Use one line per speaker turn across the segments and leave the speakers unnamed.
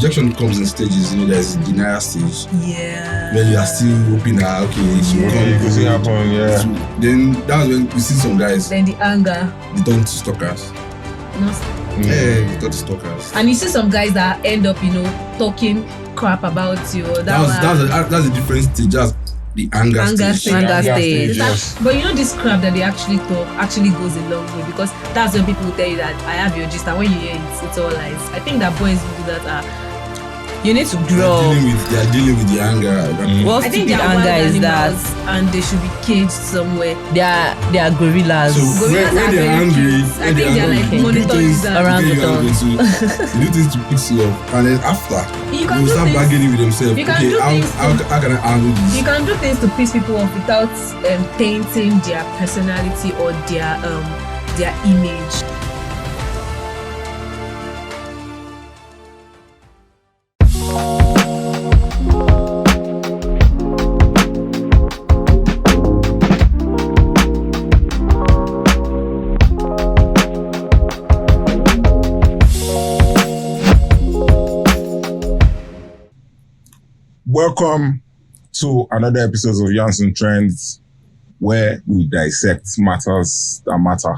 rejection comes in stages. There's a denial stage.
Yeah.
When you are still hoping that it should
happen. Yeah.
Then that's when you see some guys.
Then the anger.
They turn to stalkers.
No.
Yeah, they turn to stalkers.
And you see some guys that end up, talking crap about you.
That's a different stage. That's the anger stage.
Anger stage.
Yes.
But this crap that they actually talk actually goes a long way, because that's when people tell you that I have your gist, and when you hear it, it's all lies. I think that boys who do that you need to grow.
They are dealing with the anger.
I think the anger is that, and they should be caged somewhere.
They are gorillas.
So when they're angry,
I think they're like monitors
around the town.
They do things to piss you off, and then after
you can
they start bargaining with themselves.
You can
Okay,
do
how can I handle this?
You can do things to piss people off without tainting their personality or their image.
Welcome to another episode of Yarns and Trends, where we dissect matters that matter.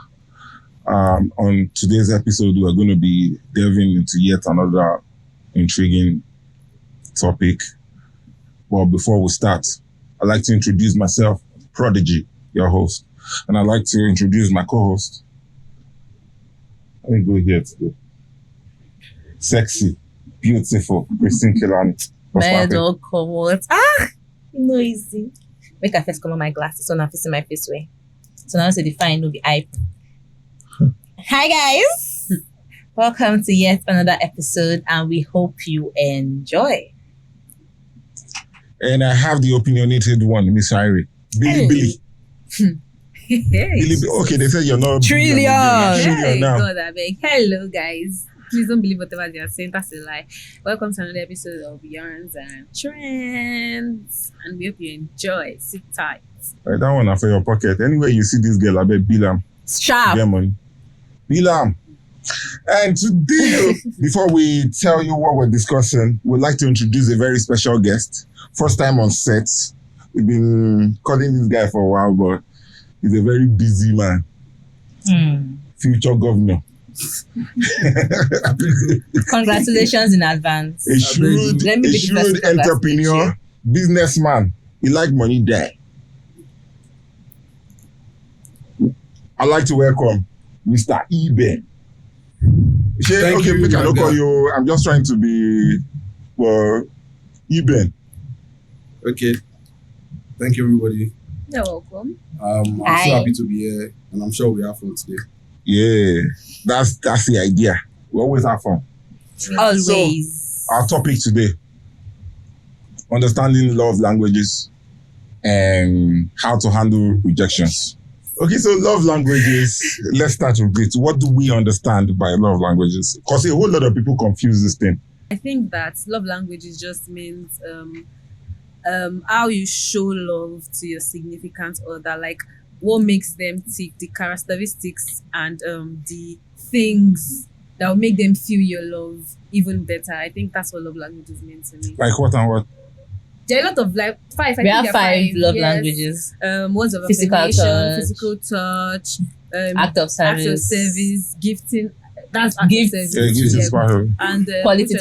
On today's episode, we're going to be delving into yet another intriguing topic. But before we start, I'd like to introduce myself, Prodigy, your host. And I'd like to introduce my co-host. Let me go here today. Sexy, beautiful, Christine Kilani.
Don't come out. Noisy. Make I first come on my glasses so I'm facing my face way. So now say the fine no be hype. Hi guys. Welcome to yet another episode, and we hope you enjoy.
And I have the opinionated one, Miss Irie. Billy. Billy. Okay, they said you're not
Trillion.
Now.
God, I beg. Hello guys. Please don't believe whatever they are saying. That's a lie. Welcome to another episode of Yarns and Trends. And we hope you enjoy. Sit tight.
Right, that one for your pocket. Anywhere you see this girl, I bet Bilam.
Sharp.
Get money. Bilam. And today, before we tell you what we're discussing, we'd like to introduce a very special guest. First time on set. We've been calling this guy for a while, but he's a very busy man. Future governor.
Congratulations in advance.
A shrewd entrepreneur, businessman. He like money there. I'd like to welcome Mr. Eben.
Thank you,
I don't call you. I'm just trying to be Eben.
Okay. Thank you, everybody.
You're welcome.
I'm so happy to be here, and I'm sure we have fun today.
Yeah, that's the idea. We always have fun.
Always.
So, our topic today: understanding love languages and how to handle rejections. Okay, so love languages. Let's start with it. What do we understand by love languages? Because a whole lot of people confuse this thing.
I think that love languages just means how you show love to your significant other, like what makes them tick, the characteristics and the things that will make them feel your love even better. I think that's what love languages mean to me.
Like what and what?
There are a lot of five.
We have five love languages.
Words of
Physical
affirmation,
touch.
physical touch,
Act of service,
gifting. That's act of service.
Yeah, gift is part of it.
And
Quality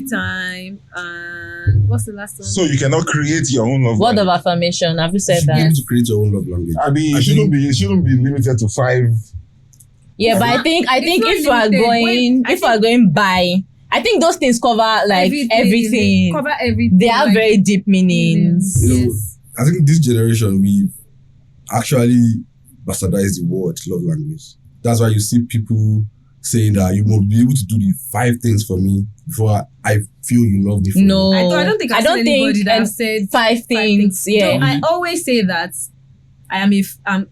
time, and what's the last one?
So you cannot create your own love
word
language.
of affirmation. Have you said
You
that?
need to create your own love language.
I mean, it shouldn't be limited to 5.
Yeah, but I think if we are going by, I think those things cover like everything.
Cover everything.
They have very deep meanings.
Yes.
I think this generation, we've actually bastardized the word love language. That's why you see people saying that you must be able to do the 5 things for me before I feel you love me.
No,
I don't think I've seen anybody that said
5 things. Yeah,
no, I always say that I'm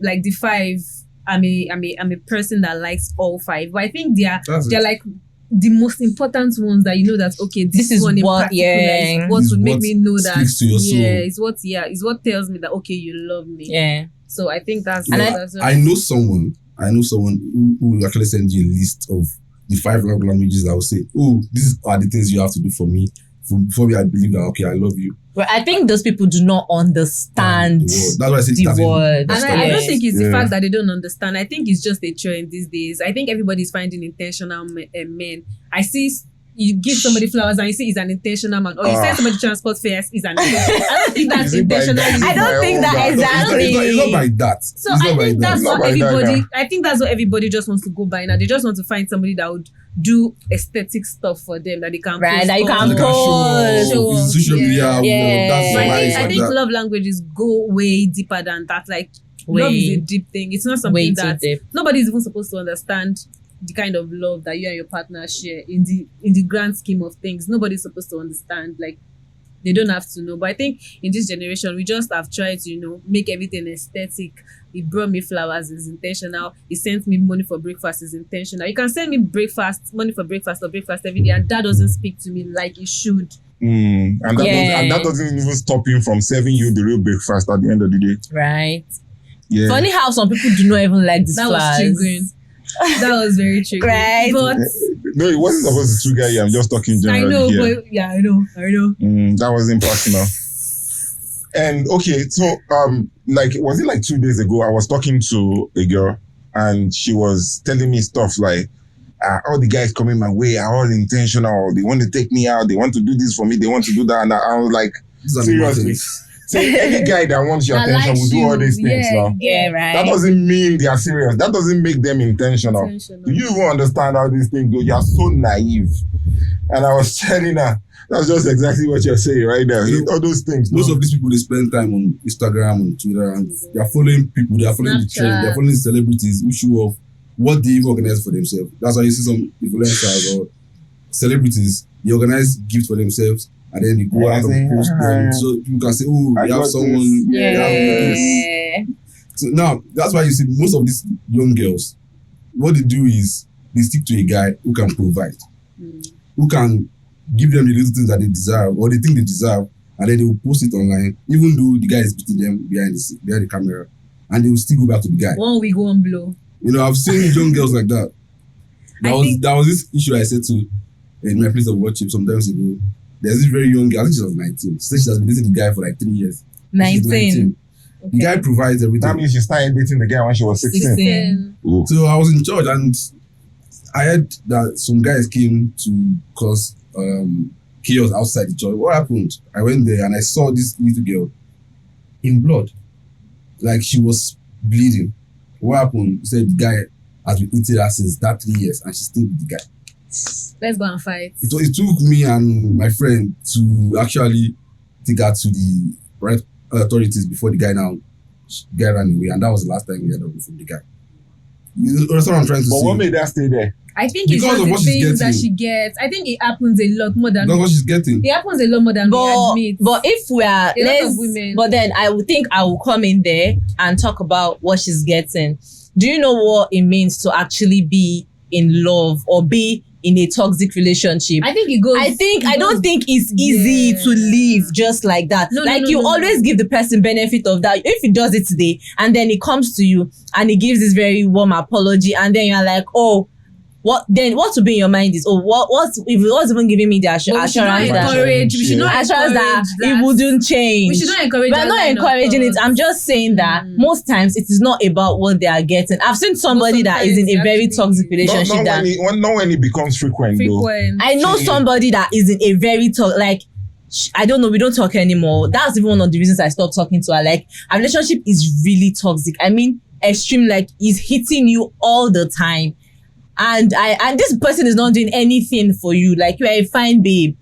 like the 5. I'm a person that likes all 5. But I think they're like the most important ones that you know that okay, this is one in
what,
particular is what would make me know that
speaks to your soul.
It's what tells me that okay, you love me.
Yeah.
So I think that's
I know someone who will actually send you a list of the 5 love languages, I would say, oh, these are the things you have to do for me. For me, I believe that, okay, I love you.
But I think those people do not understand
That's why I say
the word.
And I don't think it's the
Yeah.
fact that they don't understand. I think it's just a trend these days. I think everybody's finding intentional men. I see you give somebody flowers and you see he's an intentional man. Or you send somebody transport fares, he's an intentional man. I don't think that's
Is it by-
intentional.
is it
I don't
by
think
all
that
that?
exactly.
It's not by that.
So
It's not
I
by
think
that.
that's
Not
what
by that,
everybody.
yeah.
I think that's what everybody just wants to go by now. They just want to find somebody that would do aesthetic stuff for them that they can
Right,
post
that you
on.
can
They can
post.
Show
it's
off,
social media.
yeah.
Yeah.
That's
So
why
I
it's
think
like that.
love languages go way deeper than that. Like love is a
Way.
deep thing. It's not
Way
something
too
that
deep.
nobody's even supposed to understand the kind of love that you and your partner share in the grand scheme of things. Nobody's supposed to understand. Like they don't have to know. But I think in this generation, we just have tried to, make everything aesthetic. He brought me flowers is intentional. He sent me money for breakfast is intentional. You can send me money for breakfast or breakfast every day, and that doesn't speak to me like it should.
And that
Yeah.
and that doesn't even stop him from serving you the real breakfast at the end of the day.
Right.
Yeah.
Funny how some people do not even like these
That
flowers.
was triggering. That was very triggering.
Right.
But
No, it wasn't supposed to trigger you. I'm just talking
I
generally
know,
here.
but yeah, I know.
That was impersonal. And okay, so was it like 2 days ago? I was talking to a girl, and she was telling me stuff like, all the guys coming my way are all intentional. They want to take me out. They want to do this for me. They want to do that. And I was like,
These are the
seriously.
things.
So any guy that wants your
That
attention
likes
will do all
you,
these things
yeah.
now.
Yeah, right.
That doesn't mean they are serious. That doesn't make them intentional. Do you even understand how these things go? You are so naive. And I was telling her, that's just exactly what you're saying right there. All those things.
Most of these people, they spend time on Instagram, on Twitter, and they are following people, they are following the trend,
Snapchat.
they are following celebrities who show off what they even organize for themselves. That's why you see some influencers or celebrities, they organize gifts for themselves, and then they go out and post them. So people can say, oh,
I
they have
got
someone,
this.
they have this.
Yeah.
So now, that's why you see most of these young girls, what they do is they stick to a guy who can provide, who can give them the little things that they deserve or they think they deserve, and then they will post it online, even though the guy is beating them behind the camera, and they will still go back to the guy.
One week, one blow.
I've seen young girls like that. There was this issue I said to in my place of worship some times ago. There's this very young girl, I think she was 19. She said she has been dating the guy for like 3 years. She's
19.
The guy provides everything.
That means she started dating the guy when she was 16.
16.
Oh.
So I was in church and I heard that some guys came to cause chaos outside the church. What happened? I went there and I saw this little girl in blood. Like she was bleeding. What happened? He said the guy has been eating her since that 3 years and she's still with the guy.
Let's go and fight.
It took me and my friend to actually take her to the right authorities before the guy ran away, and that was the last time we heard of it from the guy. You understand what I'm trying to
But
say?
what made that stay there?
I think it's
Because
just
of
the
what she's
things that
getting.
she gets. I think it happens a lot more than
That's what she's getting.
it happens a lot more than we admit.
But if we are
A lot of women.
but then I would think I will come in there and talk about what she's getting. Do you know what it means to actually be in love or be in a toxic relationship?
I think it goes.
I don't think it's easy
Yeah.
to leave just like that.
No,
you
no.
always give the person benefit of that. If he does it today and then he comes to you and he gives this very warm apology and then you're like, oh, what will be in your mind is, oh, what's even giving me the assurance
we should not
that
encourage. We should not
assurance that
encourage
it wouldn't change.
We should not encourage.
We're
that
not
line of
encouraging it.
thought.
I'm just saying that most times it is not about what they are getting. I've seen somebody that is in a very
Sometimes
toxic
actually-
relationship
Not when it becomes frequent, though.
frequent.
I know
See.
somebody that is in a very I don't know, we don't talk anymore. That's even one of the reasons I stopped talking to her. Like, our relationship is really toxic. I mean, extreme, like, he's hitting you all the time. And this person is not doing anything for you. Like, you are a fine babe.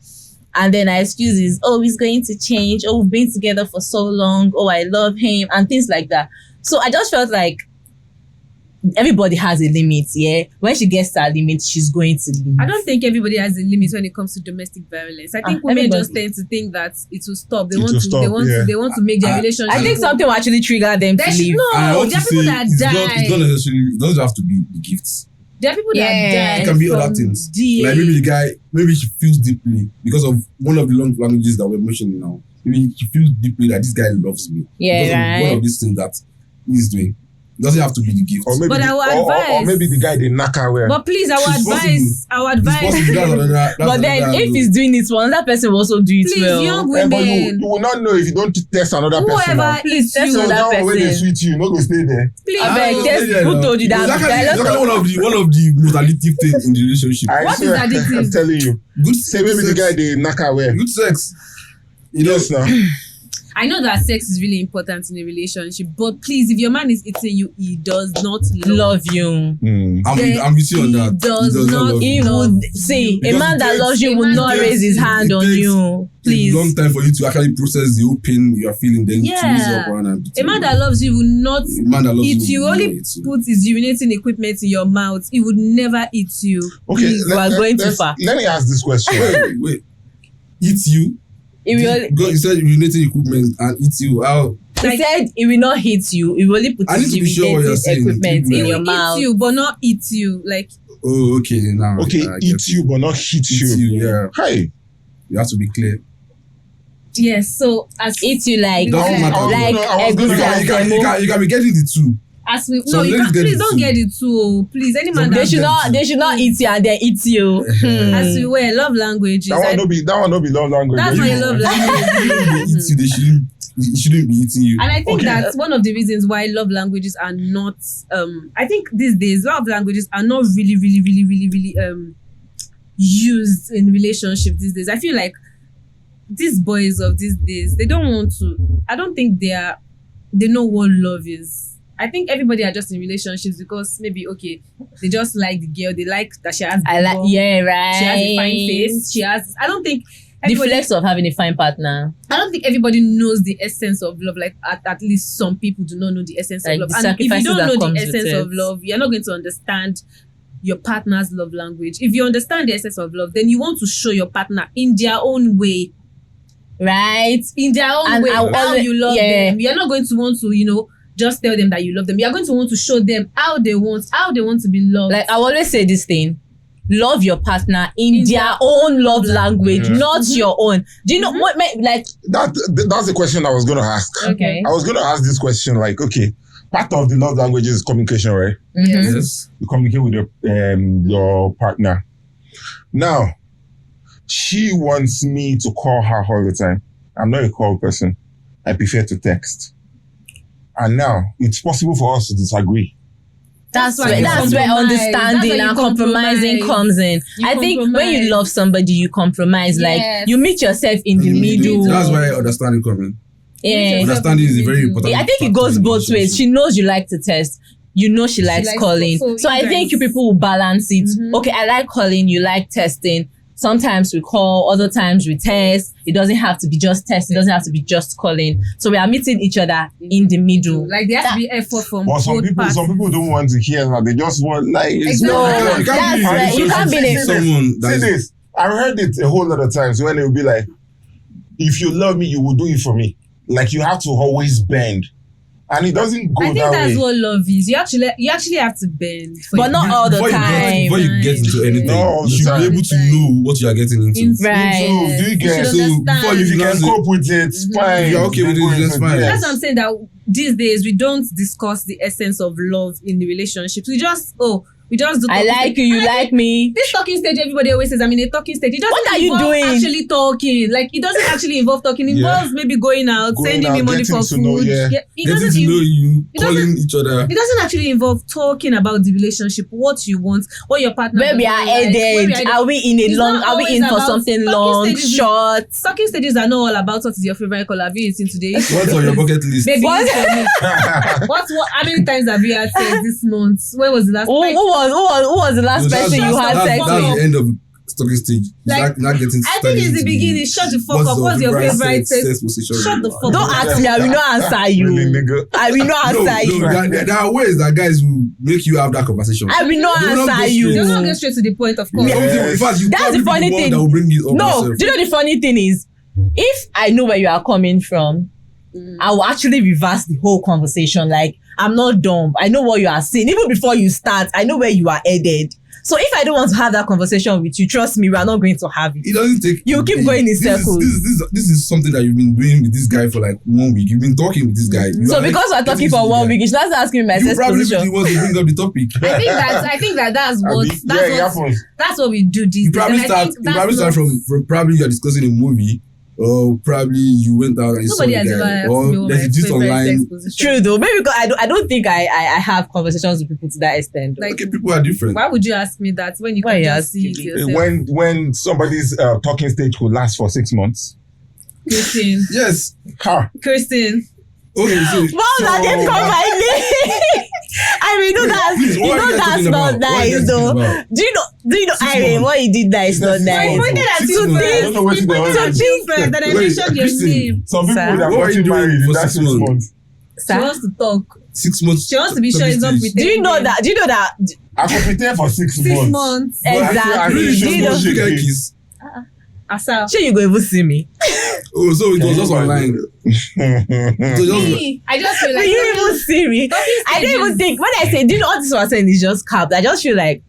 And then our excuse is, oh, he's going to change. Oh, we've been together for so long. Oh, I love him. And things like that. So I just felt like everybody has a limit, yeah? When she gets to her limit, she's going to leave.
I don't think everybody has a limit when it comes to domestic violence. I think women
everybody.
just tend to think that it will stop. They
It
want
will
to.
stop,
They want
yeah.
to. They want to make their relationship.
I think something will actually trigger them to
There's
leave.
And I
no.
want
There
to
are people
say,
that
it's not
die.
necessarily, it doesn't have to be the gifts.
There are people
Yeah.
that die.
It can be other
from
things.
DA.
Like maybe the guy, maybe she feels deeply because of one of the long languages that we're mentioning now. Maybe she feels deeply that this guy loves me.
Yeah,
because of
right.
one of these things that he's doing. Doesn't have to be the gift.
Or maybe
But I would advise.
or maybe the guy they knock her wear.
But please, I would
It's
advise. I would
It's possible.
advise.
That's another-
But then
another
if
angle.
he's doing it, one other person will also do it
Please,
well.
young
But
women.
you will not know if you don't test another person.
Whoever
Now.
is
Test
you,
So
another
now when they
person.
sweet you, no go stay there.
please.
I beg,
don't
guess
say that
who
now.
told you that?
It's actually,
Guy, let's
it's actually
talk-
one of the most addictive things in the relationship.
I
What is
swear,
addictive?
I'm telling you.
Good
Say maybe the
sex.
guy they knock her wear.
Good sex. You know,
Yes, now.
I know that sex is really important in a relationship, but please, if your man is eating you, he does not love.
Love you.
I'm with you on that.
He does not
love
He
you.
love
would see a
Because
man
it
that
takes-
loves you
a
will
man
not
that-
raise his hand
it
on
takes
you. Please.
a long time for you to actually process the whole pain you are feeling, then
Yeah.
to ease up around and
A man that loves you will not
a man that loves
eat you.
will
Only
not eat you.
put his urinating equipment in your mouth. He would never eat you.
Okay,
Please, we are going too far.
Let me ask this question.
Wait. Eat you?
He will,
God, you said urinating equipment and eat you. How?
he said he will not hit you. He will only put
I need
his
to be sure what you're
urinating
saying.
equipment
He
in
will
your
Eat
mouth.
you, but not eat you. Like
Oh, okay. Now.
Okay,
I get
eat
it.
you but not hit
Eat
you.
you, yeah.
Hey,
You have to be clear.
yes. So as
Eat you like
Doesn't matter.
like
I was
You
gonna-
can, you, can, you, can, you can be getting the two.
as we
So
no, you
ladies
can't.
get
Please
it
don't
too.
get it too. Oh. Please, any man
Some
that
ladies-
they should not eat you and then eat you.
as we wear love languages.
that one no be love language.
That's my
You-
love
They
language.
eat you. They shouldn't be eating you.
And I think
Okay.
that's one of the reasons why love languages are not. I think these days love languages are not really used in relationships these days. I feel like these boys of these days, they don't want to. I don't think they know what love is. I think everybody are just in relationships because maybe they just like the girl. They like that she has.
I like
bum,
yeah, right.
She has a fine face. She has. I don't think.
The
Everybody,
flex of having a fine partner.
I don't think everybody knows the essence of love. Like at least some people do not know the essence
Like
of love.
the
And if you
sacrifices
don't
that
know the
comes with
essence
it.
of love, you're not going to understand your partner's love language. If you understand the essence of love, then you want to show your partner in their own way.
Right?
In their own
And
way,
I
how
always-
you love
yeah.
them. You're not going to want to, just tell them that you love them. You're going to want to show them how they want to be loved.
Like I always say this thing. Love your partner in their own love language,
Yeah.
not your own. Do you know what like
That's the question I was gonna ask.
okay.
I was gonna ask this question like, okay, part of the love language is communication, right?
mhm.
Yes.
You communicate with your partner. Now, she wants me to call her all the time. I'm not a call person. I prefer to text. And now, it's possible for us to disagree.
That's
why
where
you
that's where
compromise.
understanding
That's why you
and compromising
compromise.
comes in.
You
I think when
compromise.
you love somebody, you compromise.
Yes.
Like you meet yourself in the middle.
That's why understanding coming.
Yeah.
Understanding is a very important.
I think it
factor
goes
in
both ways.
relationship.
She knows you like to test. You know she likes
likes
calling.
so
So
you
I think
guys-
you people will balance it.
Mhm.
Okay, I like calling, you like testing. Sometimes we call, other times we test. It doesn't have to be just test. It doesn't have to be just calling. So we are meeting each other in the middle.
Like there has to be effort from
But
both parties.
some people don't want to hear that. They just want like it's
Exactly.
No,
You can't
that's
be in a
where you can't be
relationship
in
with someone that
See
is
this. I've heard it a whole lot of times when it will be like, if you love me, you will do it for me. Like you have to always bend. And it doesn't go
I think
that
that's
way.
what love is. You actually have to bend. For
But
your-
not all the
before
time.
Before you get into anything,
Not all
you
the
should
time.
be able to know what you are getting into.
Right.
So, do you get
should
So
understand.
before
if
you
you can
can
cope with it, it's fine.
If you're okay with it,
Go
that's
into
fine.
it.
That's what I'm saying, that these days we don't discuss the essence of love in the relationships. We just do
I
talking
like
stage.
you, you
And I
like me.
this talking stage, everybody always says I'm in a talking stage. It doesn't
What are you
involve
doing?
actually talking. Like it doesn't actually involve talking. It
Yeah.
involves maybe going out,
Going
sending
out,
me money
getting
for
to
food.
know, yeah.
It
Getting
doesn't
to know you,
it doesn't-
calling each other.
It doesn't actually involve talking about the relationship, what you want, what your partner.
Where we
does
are
not like, where
headed.
we are
Are we in a
It's
long?
not
Are we
always
in for
about
something
talking
long,
stages.
short?
Talking stages are not all about what is your favorite color. Have you eaten today?
What's on your bucket list?
Baby,
What?
for me. What? How many times have you had sex this month? When was the last
Who
time?
was the last
No,
person you had sex
that's
with?
the end of talking stage.
Like,
Not getting
I think
started
it's the
into
beginning. Shut the fuck up. What's your favorite sex?
position?
Shut the fuck
Don't
up.
ask me. I will not answer you.
Really, nigga.
I will not
No,
answer you.
there are ways that guys will make you have that conversation.
I will not
They will not
answer
go
you.
straight.
They'll not get straight to the point, of course.
Yeah.
Something, in fact, you
That's
probably
the funny
be one
thing.
that will bring it up
No,
yourself.
do you know the funny thing is, if I know where you are coming from, I will actually reverse the whole conversation. Like, I'm not dumb. I know what you are saying. Even before you start, I know where you are headed. So if I don't want to have that conversation with you, trust me, we are not going to have it.
It doesn't take.
You keep going in circles.
This is something that you've been doing with this guy for like 1 week. You've been talking with this guy.
So because we're talking for 1 week, you should not asking me my
you
sex
probably
position.
want to bring up the topic.
I think that's what that's what we do these
You
days.
probably
And I think
start from probably you're discussing a movie, or probably you went out and you saw
nobody
the
has ever
guy,
asked
or
me what
there's
my
a gist
favorite
online.
sex position.
True though, maybe because I don't think I have conversations with people to that extent.
Like,
Okay, people are different.
why would you ask me that when you
Why
can
you
just see it
asking
yourself?
When somebody's talking stage could last for 6 months.
Christine.
Yes.
Christine.
Okay, so
Wow, that didn't come my name. I mean,
Please, what are you guys
that's
talking
not
about? What are you
nice
guys
though.
talking about?
Do you know
6
Irene,
months.
what you did that is not
It's not
I
nice.
pointed at
6
you
months.
I don't know what
first.
you
I pointed at you first, then I
Wait,
mentioned your
Christine.
name.
Some people
Sir?
would have
What are you
gotten
doing
married in
for
that
6
6
months?
months.
She wants to talk.
6 months.
She wants to be sure it's not
Stage.
pretending.
Do you know that
I could pretend for 6
6
months.
months.
But I
Exactly.
feel
Really,
Do you know-
6 months, you get kiss.
Asa.
sure you go even see me?
Oh, so it was just online. So just
Me, I just feel
Will
like
you even see me? I don't even think when I say, do you know what this was saying is just capped. I just feel like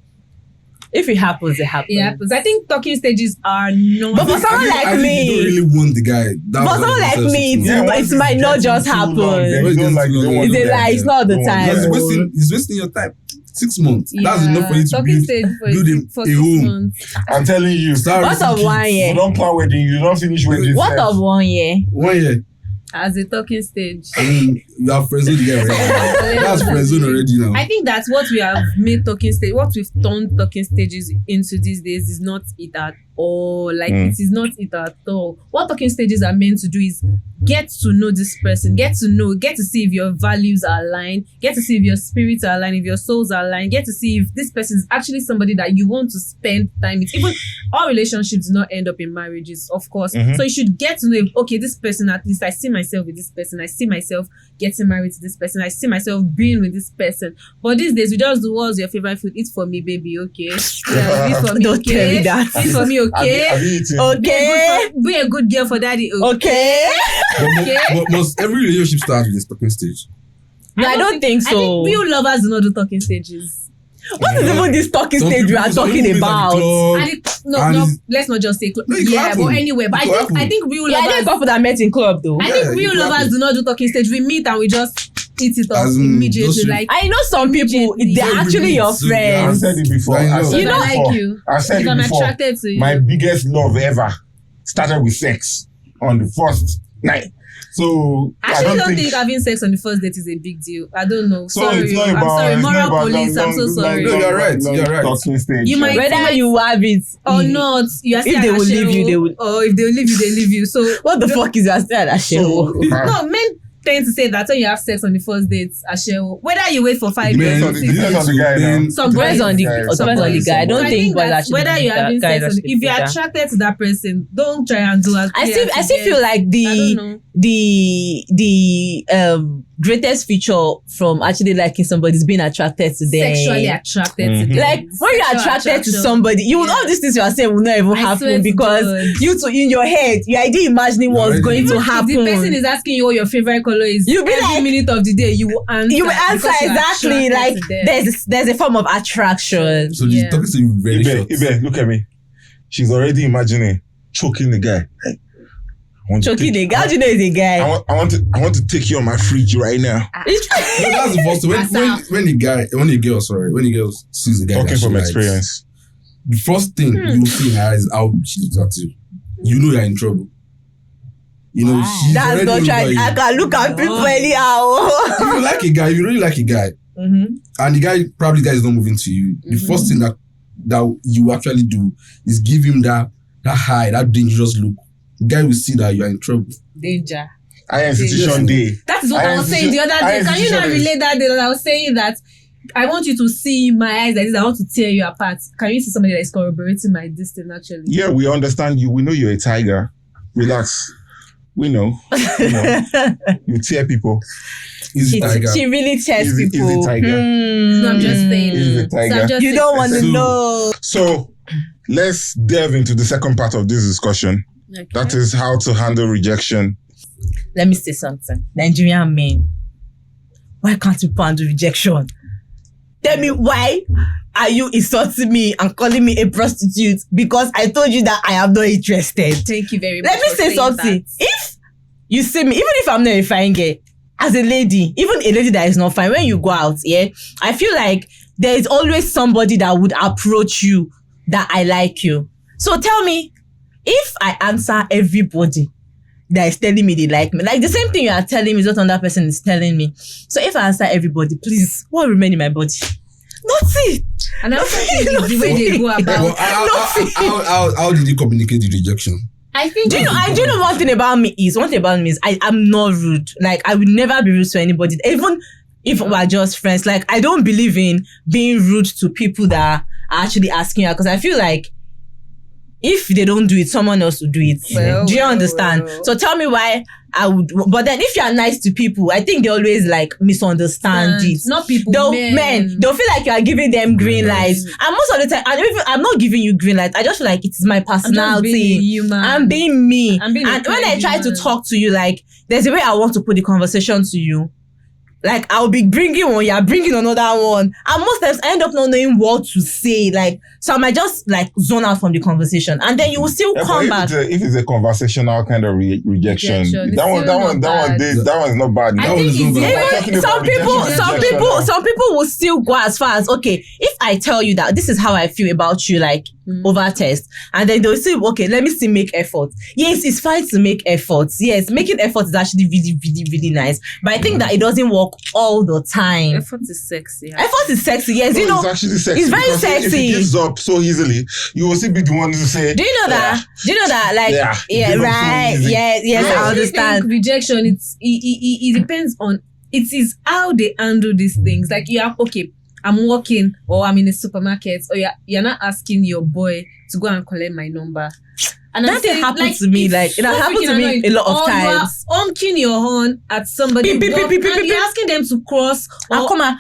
if it happens, it happens.
it happens. I think talking stages are not.
But for someone
I
like
think
me-
you don't really want the guy.
For someone like me, it might not just happen. It's a lie. It's not the time.
He's wasting your time. 6 months.
Yeah,
That's enough for you to
talking
build.
stage
build
for
a
6
home.
months.
I'm telling you.
Start
What
raising
of
kids.
1 year?
You don't plan wedding, you don't finish wedding.
What of 1 year?
1 year.
As a talking stage.
I mean, you have friends with the guy already. That's friends zone already now.
I think that's what we have made talking stage. What we've turned talking stages into these days is not it at all. Like it is not it at all. What talking stages are meant to do is get to know this person, get to see if your values are aligned, get to see if your spirits are aligned, if your souls are aligned, get to see if this person is actually somebody that you want to spend time with. Even all relationships do not end up in marriages, of course. So you should get to know if, okay, this person, at least I see myself with this person, I see myself getting married to this person, I see myself being with this person. But these days we just do, what's your favorite food? Eat for me, baby, okay? Yeah, eat for me,
Don't tell me
okay?
that.
Eat for me, okay?
Have you eaten?
Okay.
Be a good girl for daddy,
Okay.
But must every relationship start with this talking stage?
No, I don't think
I
so.
think real lovers do not do talking stages.
What is even this talking
Some
stage we
people-
are
some
talking
people
about?
at the club,
And it, no,
and
no,
it's-
let's not just say
No, it could
yeah,
happen.
but anyway. But
It could
I think real
Yeah, I know a
lovers.
couple that met in club though.
I
Yeah,
think
it
real
could
lovers
happen.
do not do talking stage. We meet and we just eat it up
As in,
immediately.
just-
Like
I know some people,
Immediately.
they're
So
actually
we
your
meet, so we
I've
friends.
said it before.
I know.
I've said
if
it
I like
before.
you,
I've said
if
it
I'm
before.
attracted to you,
My biggest love ever started with sex on the first night. So
I
I
actually
don't
think having sex on the first date is a big deal. I don't know.
so.
Sorry,
It's not
I'm
about.
sorry.
It's not
Moral
about
police. I'm so sorry.
No, you're right, you're right.
Talking stage.
You might-
Whether you have it
Or not, you are
If they will leave you, they will.
Or if they will leave you, they leave you. So
What the fuck is that? That
So,
shit.
no, men tend to say that when you have sex on the first date, Asheo, whether you wait for 5 years or 6
Depends
years.
on the guy now.
Some
Depends
boys-
on the
Some
depends on the
boys-
guy. I
some
don't
boys.
think boys
that
actually
whether
do
you're
that
having
kind
sex,
of shit
if you're
together.
attracted to that person, don't try and do as
I still feel like
I don't know.
the greatest feature from actually liking somebody is being attracted to them.
sexually attracted to them.
Like when you're
Sexual
attracted to
attraction.
somebody, you will
Yeah.
all these things you are saying will not even
I swear
happen
to
because
God.
you two in your head, you're already imagining what's
Already.
going
Even
to
if
happen.
the person is asking you what your favorite color is,
You be
every
like-
minute of the day you will answer.
you will answer
because you're
exactly
attracted
like
to them.
there's a form of attraction.
So the
Yeah.
talking stage is very short.
Ibe, look at me. She's already imagining choking the guy. Hey, I want to
Choking
take-
a guy, how do you know is a guy?
I want to take you on my fridge right now.
No, that's the first thing. When the girl sees the guy,
Talking
that she
from
likes,
experience.
the first thing you see in her eyes is how she looks at you. You know you're in trouble. You know, she's
That's
already
not
over
right.
you.
I can look at people
No.
anyhow.
If you like a guy, you really like a guy, and the guy is not moving to you, the first thing that you actually do is give him that high, that dangerous look. The guy will see that you are in trouble.
Danger.
I institution day.
That is what I was saying the other day. Can you not relate that day that I was saying that I want you to see my eyes like this? I want to tear you apart. Can you see somebody that is corroborating my distance actually?
Yeah, we understand you. We know you're a tiger. Relax. We know. You tear people.
Easy tiger.
She really tests
Easy
people.
tiger.
No, I'm just saying.
He's a
So
tiger.
I'm just
You
saying.
don't want to
So-
know.
So let's delve into the second part of this discussion.
Okay.
That is how to handle rejection.
Let me say something. Nigerian men, why can't you handle rejection? Tell me why are you insulting me and calling me a prostitute? Because I told you that I am not interested.
Thank you very much.
Let me say something.
That.
If you see me, even if I'm not a fine girl, as a lady, even a lady that is not fine, when you go out, yeah, I feel like there is always somebody that would approach you that I like you. So tell me, if I answer everybody that is telling me they like me, like the same thing you are telling me is what another person is telling me. So if I answer everybody, please, what remain in my body? Nothing.
And I also think it's the way they go about.
How did you communicate the rejection?
I think.
Do you know one thing about me is I am not rude. Like I would never be rude to anybody, even if we're just friends. Like I don't believe in being rude to people that are actually asking you, because I feel like if they don't do it, someone else will do it. Do you understand?
Well.
So tell me why I would. But then if you are nice to people, I think they always like misunderstand it.
Not people.
They'll
Men.
feel like you are giving them green lights. And most of the time, and if I'm not giving you green lights, I just feel like it is my personality. I'm being me. And when I try to talk to you, like there's a way I want to put the conversation to you. Like I'll be bringing one, you're bringing another one, and most times I end up not knowing what to say. Like so, I might just like zone out from the conversation, and then you will still come back.
If it's a conversational kind of rejection, that one's not bad.
Some people will still go as far as, okay, if I tell you that this is how I feel about you, like over text, and then they'll say, okay, let me still make effort. Yes, it's fine to make efforts. Yes, making effort is actually really, really, really nice. But I think that it doesn't work all the time.
Effort is sexy.
Effort is sexy. Yes,
no,
you know,
it's actually sexy.
It's very sexy.
If it gives up so easily, you will still be the one to say.
Do you know that? Do you know that? Like,
yeah,
right.
So
yes, I understand.
Think rejection. It depends on. It is how they handle these things. Like you are okay. I'm working, or I'm in a supermarket, or you're not asking your boy to go and collect my number. And
that happened to me. Like it happened to me a lot of times.
You are honking your horn at somebody, and you're asking them to cross.
I'll come and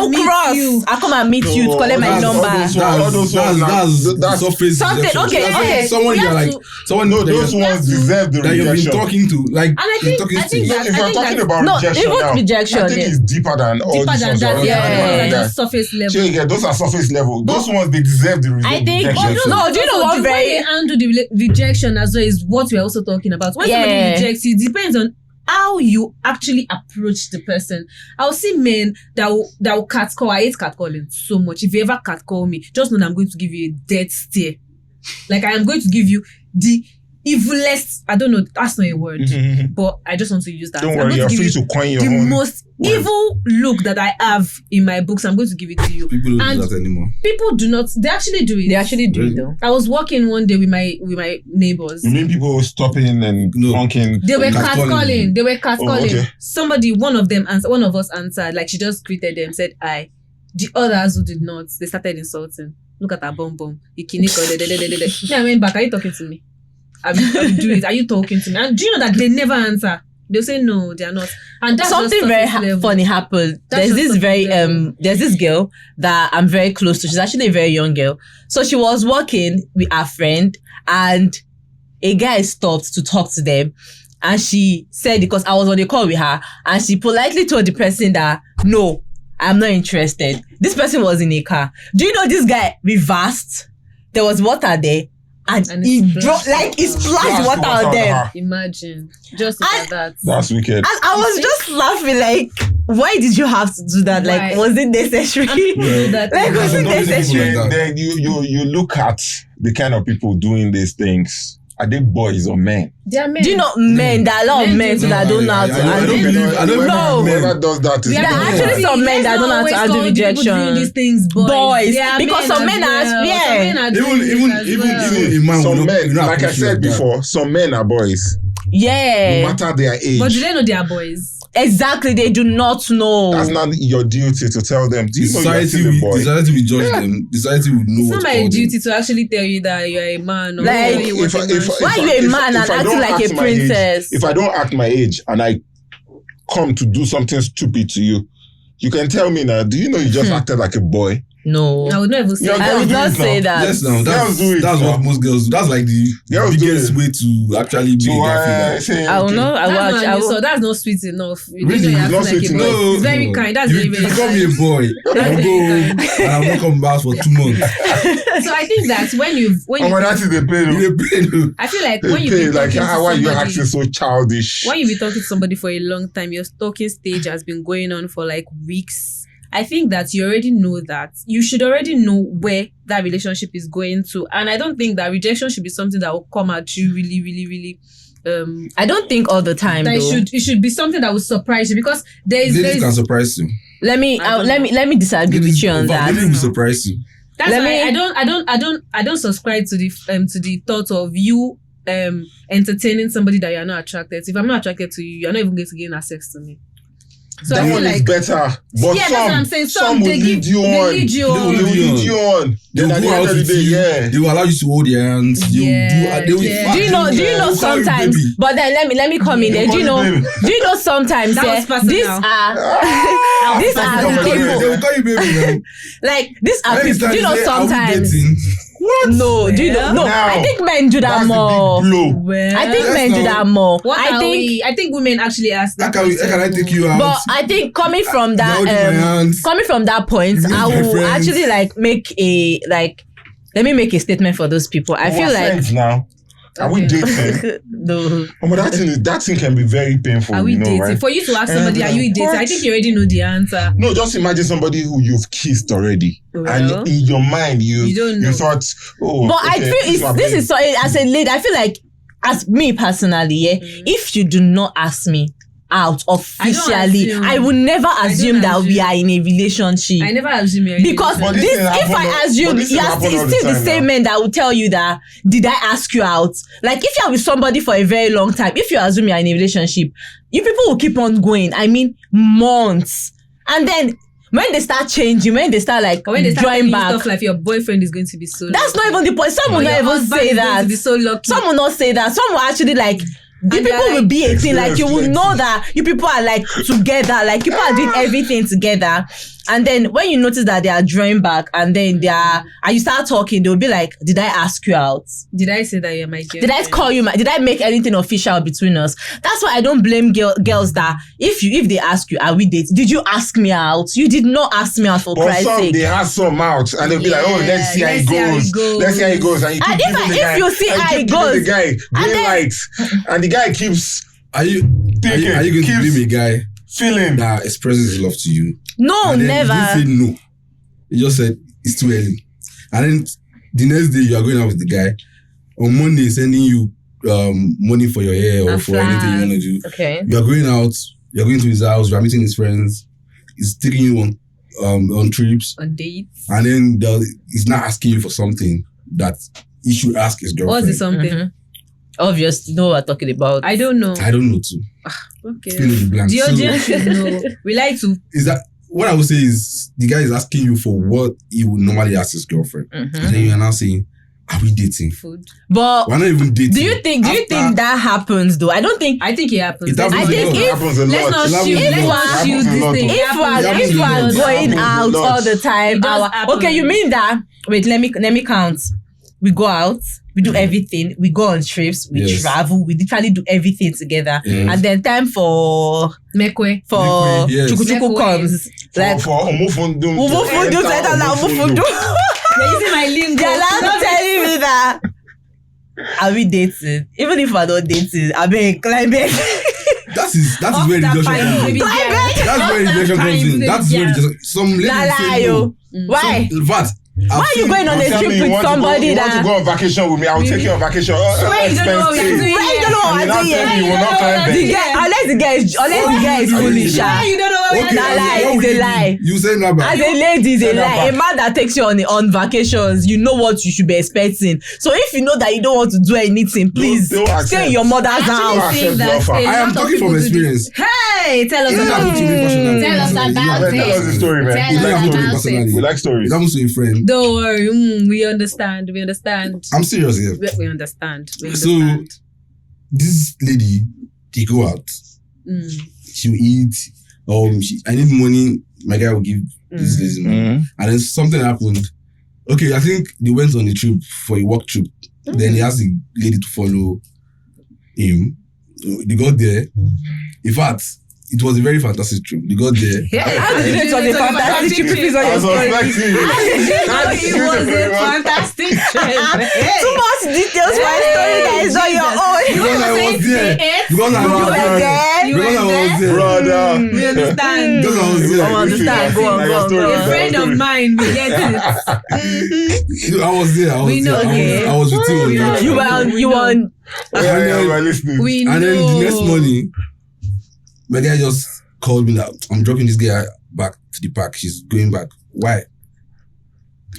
meet you. I'll come and meet you to collect my number.
That's surface.
Something. Okay.
Someone you're like, someone
those ones deserve the rejection.
That you've been talking to, like,
and I think
if you're talking about rejection, I think it's deeper than all these ones.
Yeah, surface level.
Yeah, those are surface level. Those ones they deserve the rejection.
I think. No, do you know what?
The way they handle the rejection as well is what we're also talking about. When somebody rejects you, it depends on how you actually approach the person. I'll see men that will catcall. I hate catcalling so much. If you ever catcall me, just know that I'm going to give you a dead stare. Like I am going to give you the evilest. I don't know. That's not a word, but I just want to use that.
Don't worry, you're free to coin your own.
The most evil look that I have in my books. I'm going to give it to you.
People don't do that anymore.
People do not. They actually do it.
They actually do it though.
I was walking one day with my neighbors.
You mean people stopping and honking?
They were catcalling. They were catcalling.
Oh, okay.
Somebody, one of us answered. Like she just greeted them, said "I." The others who did not, they started insulting. Look at that bum. I went back. Are you talking to me? I will do it. Are you talking to me? And do you know that they never answer? They'll say no, they are not. And that's
something very funny happened. There's this girl that I'm very close to. She's actually a very young girl. So she was walking with her friend, and a guy stopped to talk to them. And she said, because I was on the call with her, and she politely told the person that, no, I'm not interested. This person was in a car. Do you know this guy reversed? There was water there. And he dropped, like, he splashed water on them.
Imagine. Just look at that.
That's wicked.
And I was just laughing, like, why did you have to do that?
Why?
Like, was it necessary? Was it necessary?
Then you look at the kind of people doing these things. Are they boys or men?
They are men.
Do you know men? There are a lot of men that don't know how to handle.
I don't believe
whoever does that is
there are actually some men that don't know how to handle rejection.
Doing these things, boys.
Because some men are
even a man.
Some men, like I said before, some men are boys.
Yeah.
No matter their age.
But do they know they are boys?
Exactly, they do not know.
That's not your duty to tell them. Do you know you're still a boy?
Society will judge them. Society will know
it's not my duty to actually tell you that you're a man. Or
like, why are you a man and acting like a princess?
If I don't act my age and I come to do something stupid to you, you can tell me now, do you know you just acted like a boy?
No.
I would not even say
Yeah,
that.
I would not say that.
Yes, now
Girls do it
that's
now.
what most girls do. That's like the
Girls do
biggest
it.
way to actually make a guy feel
say,
I will
okay.
not. I
That's
watch.
not
I
an
will.
insult. That's not sweet enough. You
Really?
know you're
It's not
acting like
sweet
a boy.
enough.
It's very kind. That's
you,
very, very
you call
kind.
me a boy. I'll go home and I'll not come back for 2 months.
So I think that when you
Oh, but that is the pain.
You dey pay,
I feel like
The
when you
pain.
be
Like,
talking to
why are you
somebody,
acting so childish?
when you be talking to somebody for a long time, your stalking stage has been going on for like weeks. I think that you already know that. You should already know where that relationship is going to. And I don't think that rejection should be something that will come at you really, really, really.
I don't think all the time.
That
Though.
it should be something that will surprise you, because
Ladies can
there's
surprise you.
Let me disagree with you on that.
Ladies will surprise you.
that's
Let
why
me-
I don't subscribe to the thought of you entertaining somebody that you're not attracted to. If I'm not attracted to you, you're not even going to gain access to me. So
That
I feel
one is
like
better. But
yeah, that's what I'm saying.
some will
they
lead you
they
on.
lead you
They
on.
They will lead you on.
They
Then
will
at the
go
end
out
of the
with
day,
you.
yeah.
They will allow you to hold their hands. They will
Yeah,
they will
yeah.
in fact,
Do you know
they will call you
sometimes?
baby.
But then let me come in there. Do you know?
Baby.
Do you know sometimes?
That was personal.
These are
They will call you- they
people.
will call you baby now.
Like these are
Anytime
people. Do you know
they say, "Are we
sometimes?
dating?"
No, do you know? No,
Now,
I think men do that
That's the
more.
big blow.
Well,
I think
Yes,
men do
no.
that more.
what
I
are
think,
we? I think women actually ask
How
that
can
question.
I take you out?
but I think coming from that,
Holding my hands.
coming from that point,
You
I
make my
will
friends.
actually let me make a statement for those people. I feel
We're
like
friends now. Are we
Okay.
dating?
no.
Oh, but that thing can be very painful.
Are we
you know,
dating?
right?
For you to ask somebody, are you dating?
What?
I think you already know the answer.
No, just imagine somebody who you've kissed already,
Well,
and in your mind you
don't know.
thought, oh,
But
okay,
I feel this is so, as a lady, I feel like as me personally, yeah, if you do not ask me out officially,
assume.
I would never assume that we
assume.
are in a relationship.
I never assume you're in a
Because
But this
this,
thing
if
happen
I
all-
assume,
but this thing
you're
happen all the
still the
time
same
now.
men that will tell you that, did I ask you out? Like, if you're with somebody for a very long time, if you assume you're in a relationship, you people will keep on going. I mean, months. And then, when they start changing, when they start like
Or when they start telling
drawing
you
back,
stuff like your boyfriend is going to be so
that's not
lucky.
even the point. Some will
Or
not
your
even
husband
say
is going
that.
to be so lucky.
Some will not say that. Some will actually like, you
And they're
people will
like,
be a thing. Like, you will
experience
know that you people are like together. Like, you people are doing everything together. And then when you notice that they are drawing back and then and you start talking, they'll be like, did I ask you out?
Did I say that you're my girlfriend?
Did I call you? Did I make anything official between us? That's why I don't blame girls that if they ask you, are we dating? Did you ask me out? You did not ask me out, for
But
Christ's
some
sake.
they have some out and they'll be like, oh, let's see how it goes. Let's see how it goes. And you keep
And
giving the guy,
if you see
and you
how
keep
it
giving
goes,
the guy green
then-
light, and the guy keeps
Are you
thinking,
going to
keeps
blame a guy
feeling.
that expresses his love to you?
No,
And then
never.
You didn't say no. You just said it's too early. And then the next day you are going out with the guy. On Monday, sending you money for your hair or
A
for anything you want to do.
Okay.
You are going out. You are going to his house. You are meeting his friends. He's taking you on trips,
On dates.
and then he's not asking you for something that he should ask his girlfriend.
What's the something?
Mhm. Obviously, you know what we're talking about.
I don't know.
I don't know too.
Okay.
Fill in the blanks.
The
So,
audience should know. We like to.
is that what I would say is the guy is asking you for what he would normally ask his girlfriend,
Mhm.
and then you are now saying, "Are we dating?
Food.
But
We're not even dating."
do you think that happens though? I don't think.
I think it happens.
It happens
I think
a lot.
It happens a
Let's
lot.
not
It
shoot.
happens a lot.
Let's not
It
shoot
happens a
this
lot.
thing.
It
It
If
happens.
we're
happens a lot.
going
It
out
happens a lot.
all the time,
It does happen.
okay, you mean that? Wait, let me count. We go out, we do everything, we go on trips, we
Yes.
travel, we literally do everything together,
Yes.
and then time for
Mekwe.
Mekwe, yes.
chuku chuku
Mekwe.
comes. Like
for Omufundum.
Umufundu, Umufundu.
You're using my lingo.
They're now telling me that. Are we dating? Even if we're not dating, I beg, climb back.
That is
Off
where
that
rejection
pine,
comes in.
baby girl.
That's where rejection comes in. That's where rejection. Some ladies
La la,
say
yo.
no.
Why?
In fact,
Why are you going on a
Tell
trip
me you
with
want
somebody
you want to
that?
go on vacation with me. I will take you on vacation.
Where you don't know what we're
Expensive.
doing.
Why you don't know
And
what
you
I'm
now tell me
doing?
you will not climb
The
back.
guy, unless the guy is foolish.
Why you don't know what we're
okay,
Nah,
doing?
lie,
what
it's
will
a
you do?
lie.
You say no, but
As a lady, is a
Send her
lie. A
back.
man that takes you on vacations, you know what you should be expecting. So if you know that you don't want to do anything, please
Don't accept.
stay in your mother's
I
house.
actually think that
Accept the offer.
a
I am
lot of
talking
people
from
do
experience.
this. Hey, tell us
It
about
happens to me personally.
Tell us
It
about
happens to
Tell
me
us the story, man.
Tell
It
us
happens to me
about
personally.
We like stories.
It happens to a friend.
Don't worry. We understand. We understand.
I'm serious here.
We understand. We
So,
understand.
this lady, they go out.
Mm.
She'll eat. I need money. My guy will give this lazy man. And then something happened. Okay, I think they went on a trip for a work trip. Then he asked the lady to follow him. They got there. In fact, it was a very fantastic trip. They got there.
How did you know it was a fantastic trip? Please, on your story.
It was a fantastic trip.
Too much details for a story that is not your own.
Because I was there. Because I was there. Because I was there.
Brother.
We understand.
Because I was
I
there.
understand. Go on.
A friend of mine, we get it.
I was there.
We know, okay.
I was with you on that.
You were on.
We're listening.
We know.
And then the next morning, my guy just called me that I'm dropping this guy back to the park. She's going back. Why?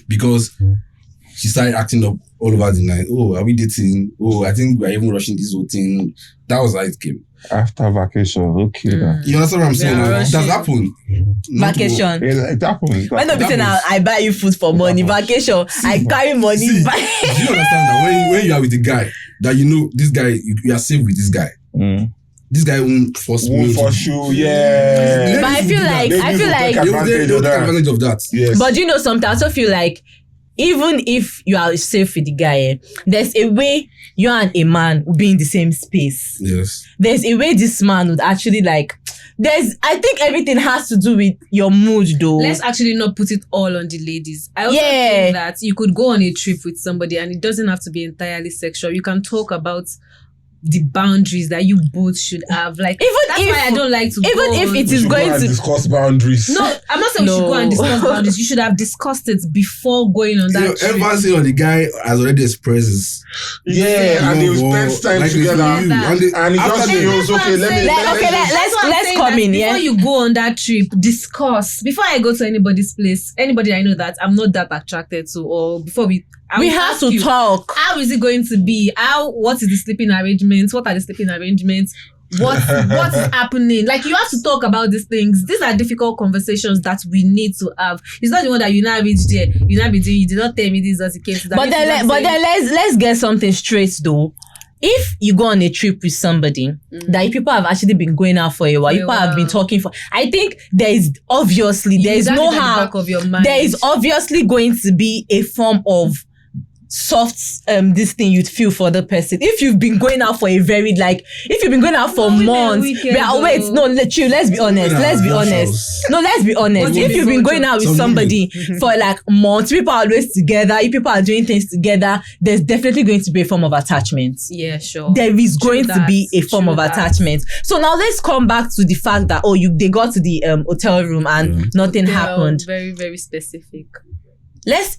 Because she started acting up all over the night. Oh, are we dating? Oh, I think we're even rushing this whole thing. That was how it came.
After vacation, okay.
You understand what I'm saying?
Yeah,
It has happened.
Vacation.
It happened.
When don't be saying I buy you food for money, vacation, I carry money.
See, do you understand that when you are with a guy, that you know this guy, you are safe with this guy. This guy won't force me.
For sure, yeah.
But I feel like
take
They will take advantage of that.
Yes.
But you know, sometimes I also feel like even if you are safe with the guy, there's a way you and a man will be in the same space.
Yes.
There's a way this man would actually I think everything has to do with your mood though.
Let's actually not put it all on the ladies. I also think that you could go on a trip with somebody and it doesn't have to be entirely sexual. You can talk about the boundaries that you both should have. Like, that's why I don't like to go.
Even if it is going to
discuss boundaries.
No, I'm not saying we should go and discuss boundaries. You should have discussed it before going on that trip.
Emphasis on the guy has already expressed his.
Yeah, and they will spend time
like
together. And he just feels okay.
Let's come in.
Before you go on that trip, discuss. Before I go to anybody's place, anybody I know that I'm not that attracted to, or before we
have to talk.
How is it going to be? What is the sleeping arrangements? What are the sleeping arrangements? What is happening? Like, you have to talk about these things. These are difficult conversations that we need to have. It's not the one that you now reach there. You now be doing. You did not tell me this was the case.
But then let's get something straight though. If you go on a trip with somebody that people have actually been going out for a while, people have been talking for, I think there is obviously there is obviously going to be a form of soft this thing you'd feel for the person. If you've been going out for a very if you've been going out for months, let's be honest. If you've been going out with somebody for months, people are always together, if people are doing things together, there's definitely going to be a form of attachment.
Yeah, sure.
There is going to be a form of attachment. So now let's come back to the fact that they got to the hotel room and nothing happened.
Very, very specific.
Let's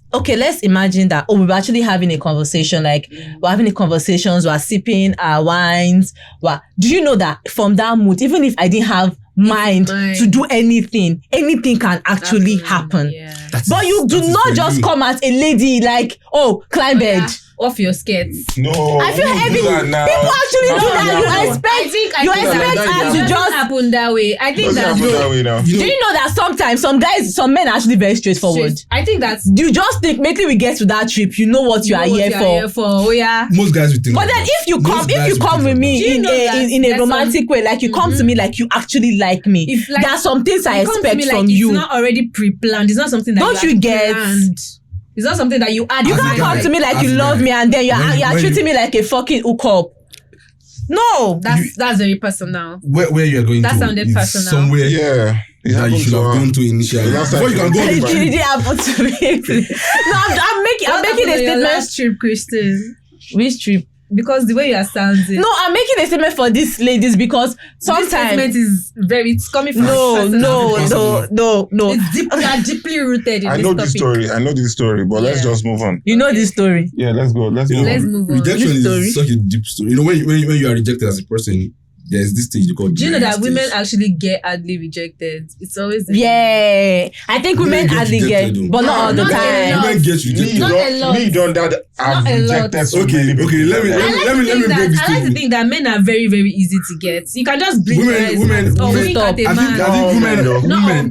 imagine that we were actually having a conversation, we're having a conversations, we're sipping our wines. Do you know that from that mood, even if I didn't have mind to do anything can actually happen.
Yeah.
But you do not just come as a lady climb bed.
Off your skirts.
No.
I feel everything. People actually do that. You expect her to just
happen that way. I think that.
Do you know that sometimes some men are actually very straightforward?
I think that
you just think maybe we get to that trip, you know what you are here for.
Oh yeah.
Most guys will think.
But then if you come with me in a romantic way, you come to me like you actually like me. There are some things I expect from you.
It's not already pre-planned. It's not something that
don't you get.
Planned. It's not something that you add.
You can't come to me like you love me and then you're treating me like a fucking hookup. No.
That's very personal.
Where you're going
that
to.
That sounded personal.
Somewhere.
Yeah.
That you should have gone to initially. Before you can go.
It didn't happen to me. No, I'm making a statement.
Last trip, Christine.
Which trip?
Because the way you are sounding.
No, I'm making a statement for these ladies because sometimes
this statement it's coming from
no.
It's deeply rooted in
I know this story, but let's just move on.
You know this story?
Yeah, let's go. Let's
move on.
Rejection is such a deep story. You know, when you are rejected as a person, there's this stage called.
Do you know that women actually get hardly rejected? It's always
I think women hardly get, but not all the time.
Women get rejected.
Not a lot.
Me done that. I've rejected so many people.
Okay. Let me break this.
I like to think that men are very, very easy to get. You can just blink your eyes.
Women.
Stop.
I think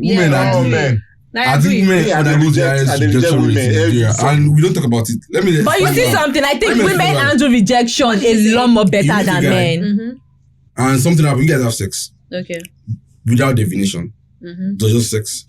women are men. I think women handle their rejection rate, and we don't talk about it.
But you see something? I think women handle rejection a lot more better than men.
And something happens, you guys have sex.
Okay.
Without definition. It's just sex.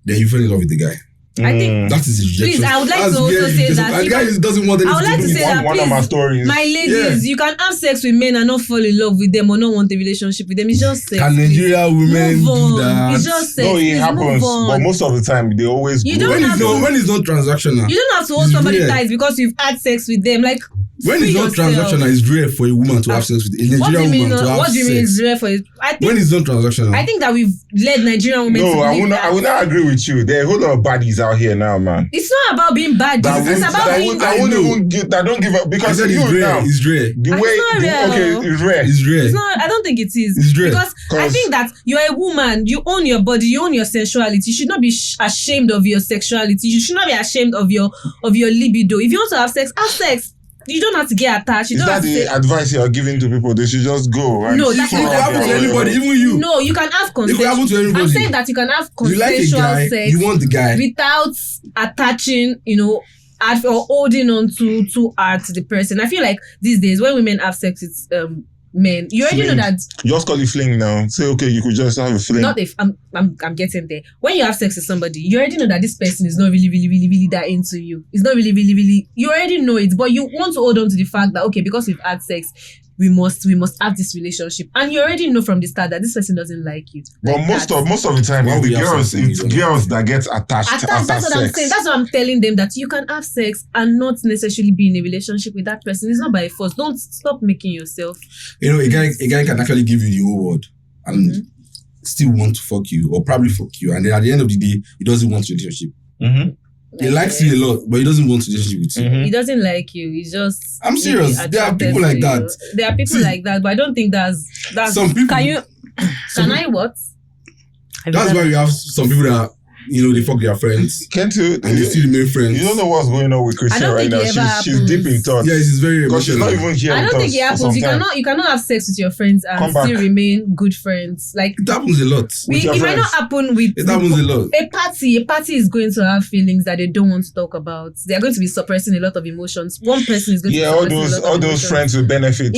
then you fall in love with the guy.
I think
That is rejection.
Please, I would like
That's
to also
very
say
rejection.
that
And the
you
guy
can-
doesn't want anything
I would like
to
to
do
say
with
that,
one of my
please,
stories.
my ladies, you can have sex with men and not fall in love with them or not want a relationship with them. It's just sex.
Can Nigeria women
Move on.
do that?
It's just sex.
No, it
Please
happens,
move on.
but most of the time they always.
You
blow.
don't have to-
when it's not transactional.
You don't have to hold
It's
somebody
rare.
tight because you've had sex with them. Like,
When
free
it's not
yourself.
transactional, it's rare for a woman to have sex with a
What do you
Nigerian
mean?
woman to have
What do you mean
sex.
it's rare for it? I
When
think
it's not transactional,
I think that we've led Nigerian women to
No, I
believe
will not.
that.
I will not agree with you. There are a whole lot of baddies out here now, man.
It's not about being bad.
That
It's
won't-
about
that
being.
won't- that won't
I know.
even give. That don't give up
I
because
said
you
it's rare.
now.
It's rare.
The
It's
way,
not real.
okay, it's rare.
It's rare.
It's not. I don't think it is.
It's rare.
Because I think that you're a woman. You own your body. You own your sensuality. You should not be ashamed of your sexuality. You should not be ashamed of your libido. If you want to have sex, have sex. You don't have to get attached. You
Is
don't
that
have to
the
say,
advice you are giving to people? They should just go. And
No, that's
It
not
could
what
happen to
I'm saying.
anybody, even you.
No, you can have
It could happen
consensual.
to everybody.
I'm saying that you can have
You like a
consensual
guy,
sex
you want the guy.
without attaching, or holding on too hard to the person. I feel like these days when women have sex with men, you already know
Fling.
that.
Just call it fling now. Say okay, you could just have a fling.
Not if I'm getting there. When you have sex with somebody, you already know that this person is not really, really, really, really that into you. It's not really, really, really. You already know it, but you want to hold on to the fact that okay, because we've had sex, we must have this relationship, and you already know from the start that this person doesn't like you.
But
Like
most
that.
of the time,
Why
it's
we
the
have
girls.
something
It's
we don't
girls that get attached
Attached,
after
that's what I'm
sex.
saying. That's what I'm telling them, that you can have sex and not necessarily be in a relationship with that person. It's not by force. Don't stop making yourself.
A guy can actually give you the whole world and still want to fuck you or probably fuck you, and then at the end of the day, he doesn't want a relationship.
Mm-hmm.
He likes you a lot, but he doesn't want a relationship with you.
He doesn't like you. He's just.
I'm serious.
maybe
There are
attracted
people
to
like
you.
that.
There are people
See,
like that, but I don't think that's.
Some people.
Can you?
Can I what?
That's why we have some people that they fuck their friends
Can't you?
and they still remain friends.
You don't know what's going on with Christian
don't
right
think
now.
it ever
She's deep in
happens.
thought.
Yes, it's very
Because she's
emotional.
not even here.
I
with
don't
us
think it
for
happens.
some
You
time.
cannot have sex with your friends and
Come back.
still remain good friends. Like
It happens a lot.
With your
it might not
friends.
happen with
It happens a lot.
a party is going to have feelings that they don't want to talk about. They are going to be suppressing a lot of emotions. One person is going
Yeah,
to
all
be suppressing
those
a lot of emotions.
friends with benefits.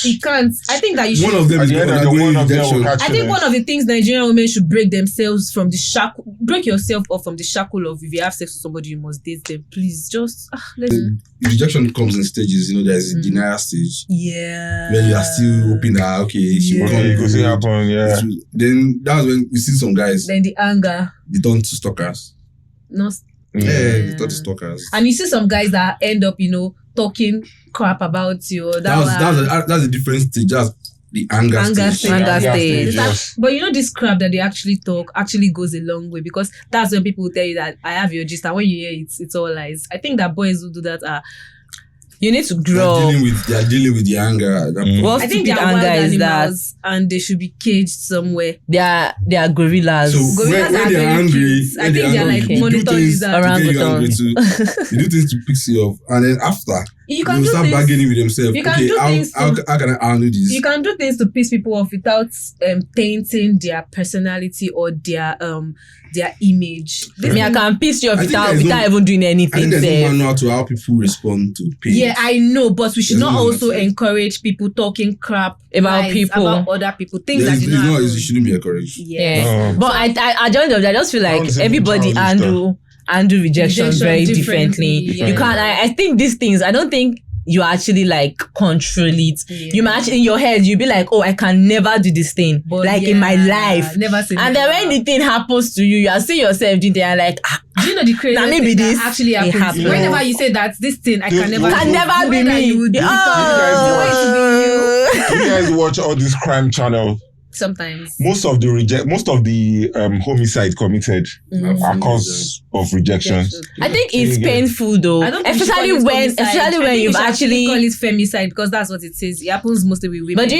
It can't. I think that you should.
One of them
At
is
the end of the
undergoing
one of them
rejection.
will catch
I think one of the things Nigerian women should break themselves from the shackle, break yourself off from the shackle of if you have sex with somebody, you must date them. Please, just let's.
Rejection comes in stages. There's a denial stage
Yeah.
where you are still hoping that she will
Yeah.
come.
Okay, you could see happen, yeah.
Then that's when you see some guys
Then the anger,
they turn to stalkers.
no.
Yeah,
Yeah.
they turn to stalkers.
And you see some guys that end up, talking crap about you. Or
That's a different stage. That's the anger stage.
stage.
Anger
Yeah,
stage.
yes.
But this crap that they actually talk actually goes a long way, because that's when people tell you that I have your gist, and when you hear it, it's all lies. I think that boys who do that are.
You need to
They're
grow.
dealing with the anger. at that point.
What
I think they
stupid
are wild
anger is that
animals, and they should be caged somewhere.
they are gorillas.
So
Gorillas
when
are
they're
very
angry,
cute. I think they're like
you do
monitor
things
lizards.
to get you angry
Orangutans.
too. You do things to piss you off, and then after
You can
you
do
start
things.
bargaining with themselves.
You can
Okay,
do things
how can I handle this?
You can do things to piss people off without tainting their personality or their image.
I can piss you off
I think
without
there's no-
even doing
I
anything.
think there's no
Sef.
manual to how people respond to pain.
Yeah, I know, but we should
There's
not
no
also
manual.
encourage people talking crap
About
lies
people.
about other people, things
There's-
that you
it's
know.
not-
happen.
it shouldn't be encouraged.
Yeah.
No.
But I at the end of the day, I just feel like
Sounds
everybody
childish,
handle rejection
Rejection
very
differently,
differently.
yeah.
You can't. I think these things. I don't think you actually control it.
Yeah.
You might actually in your head you be like, oh, I can never do this thing
But
in my
yeah,
life.
never say
And then
never.
when the thing happens to you, you are seeing yourself doing it and like,
Do you know the craziest
Now, maybe
thing
this
that actually
it
happens?
happens.
Whenever you say that this thing I can never
Can
do,
never
the
be
way that
me.
you would do it, the way to be you.
You guys watch all these crime channels.
Sometimes.
Most of the homicide committed are cause of rejection.
I think it's
Yeah.
painful though,
I don't think we should call
especially
it
when
femicide.
especially
I
when
think
you've
we should
actually.
call it femicide, because that's what it says. It happens mostly with women.
But do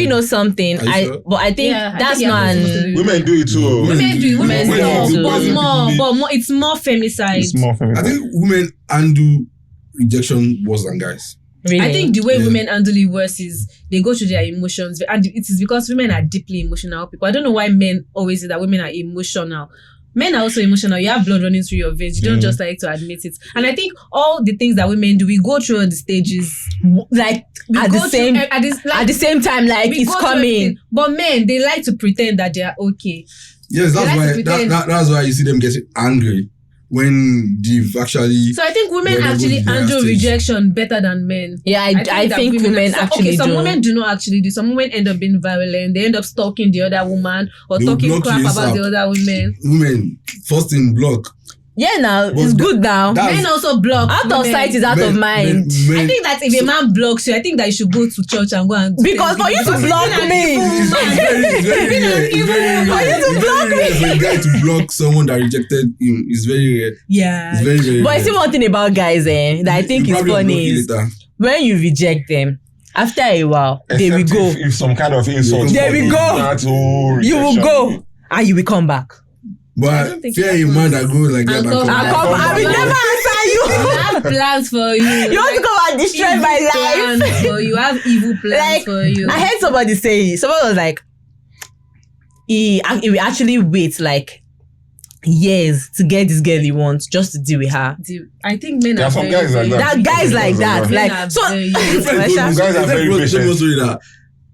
you know something?
Are you sure?
But I think
Yeah, I
that's
think it
not.
happens mostly with
Women do it too.
Women do it, women
Women
more,
do.
but more. It's more femicide.
It's more
I
feminine.
think women handle rejection worse than guys.
Really?
I think the way
Yeah.
women handle it worse is they go through their emotions, and it is because women are deeply emotional people. I don't know why men always say that women are emotional. Men are also emotional. You have blood running through your veins. You don't just like to admit it. And I think all the things that women do, we go through all the stages.
like
We
at
go
the
through
same
at this, like,
at the same time, like
we
it's
go through
coming.
everything. But men, they like to pretend that they are okay.
Yes, that's
They like
why.
to pretend.
That's why you see them getting angry when they've actually.
So I think women
when they go
actually
to their
handle
stage.
rejection better than men.
Yeah, I
that
think women actually
okay, some
do.
women do not actually do. Some women end up being violent. They end up stalking the other woman or
They will
talking
block
crap
you
about
ASAP.
the other women.
Women first in block.
Yeah, now
But
it's good now.
that-
Men also block.
Out of
women.
sight is out of mind.
I think that if a man blocks you, I think that you should go to church and go and
Because for you to block me,
It's very rare. It's very
For you to block
rare for a guy to block someone that rejected him. It's very rare.
yeah.
It's very, very
but I
rare.
see one thing about guys, that I think
You
is
probably
funny
unblock you
is
later.
when you reject them, after a while, they will
Except
go.
If some kind of insult.
There we
go.
That whole
You will
rejection.
go and you will come back.
But
don't think
fear
it
a man that goes like that
And
and
come
come
back.
back.
I will never answer
I
you.
have plans for you.
You want to come and destroy my life?
Plans for you. I have evil plans
Like,
for you.
I heard somebody say, somebody was like, he will actually wait like years to get this girl he wants just to deal with her.
I think men
There
are
are some
very,
guys like
very-
that.
That guys like that,
Men
like
are
so.
very-
Friend told me-
You guys are very
friend
patient.
told me story that